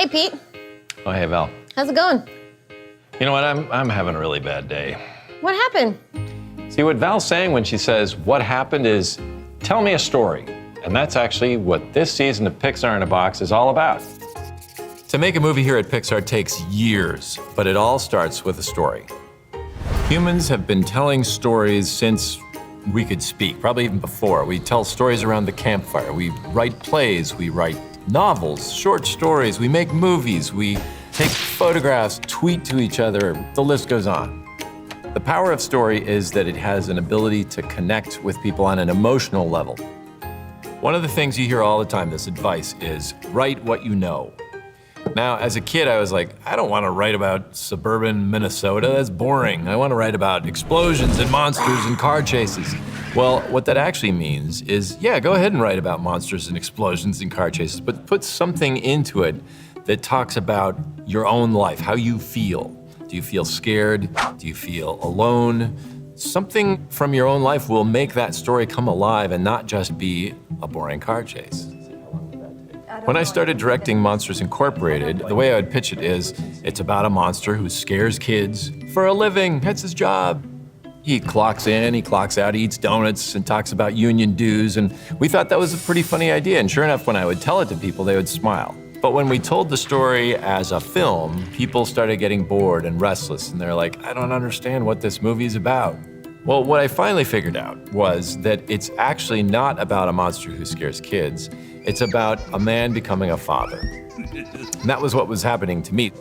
Hey, Pete. Oh, hey, Val. How's it going? You know what? I'm having a really bad day. What happened? See, what Val's saying when she says, what happened is, tell me a story. And that's actually what this season of Pixar in a Box is all about. To make a movie here at Pixar takes years, but it all starts with a story. Humans have been telling stories since we could speak, probably even before. We tell stories around the campfire. We write plays, we write novels, short stories, we make movies, we take photographs, tweet to each other, the list goes on. The power of story is that it has an ability to connect with people on an emotional level. One of the things you hear all the time, this advice, is write what you know. Now, as a kid, I was like, I don't want to write about suburban Minnesota, that's boring. I want to write about explosions and monsters and car chases. Well, what that actually means is, yeah, go ahead and write about monsters and explosions and car chases, but put something into it that talks about your own life, how you feel. Do you feel scared? Do you feel alone? Something from your own life will make that story come alive and not just be a boring car chase. When I started directing Monsters Incorporated, the way I would pitch it is, it's about a monster who scares kids for a living. That's his job. He clocks in, he clocks out, he eats donuts and talks about union dues, and we thought that was a pretty funny idea. And sure enough, when I would tell it to people, they would smile. But when we told the story as a film, people started getting bored and restless, and they're like, I don't understand what this movie's about. Well, what I finally figured out was that it's actually not about a monster who scares kids. It's about a man becoming a father. And that was what was happening to me.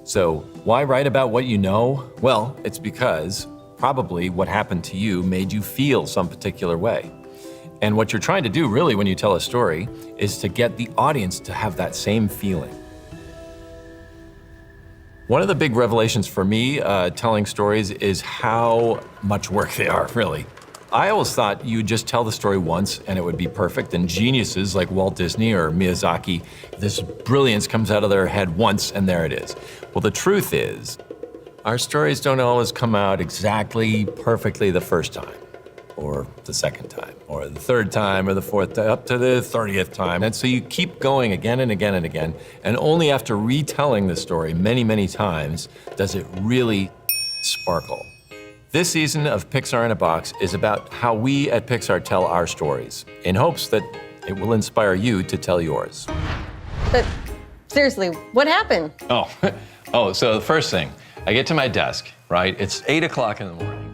So why write about what you know? Well, it's because probably what happened to you made you feel some particular way. And what you're trying to do really when you tell a story is to get the audience to have that same feeling. One of the big revelations for me telling stories is how much work they are, really. I always thought you'd just tell the story once and it would be perfect, and geniuses like Walt Disney or Miyazaki, this brilliance comes out of their head once and there it is. Well, the truth is, our stories don't always come out exactly perfectly the first time, or the second time, or the third time, or the fourth time, up to the 30th time. And so you keep going again and again and again, and only after retelling the story many, many times does it really sparkle. This season of Pixar in a Box is about how we at Pixar tell our stories, in hopes that it will inspire you to tell yours. But seriously, what happened? So the first thing, I get to my desk, right? It's 8 o'clock in the morning.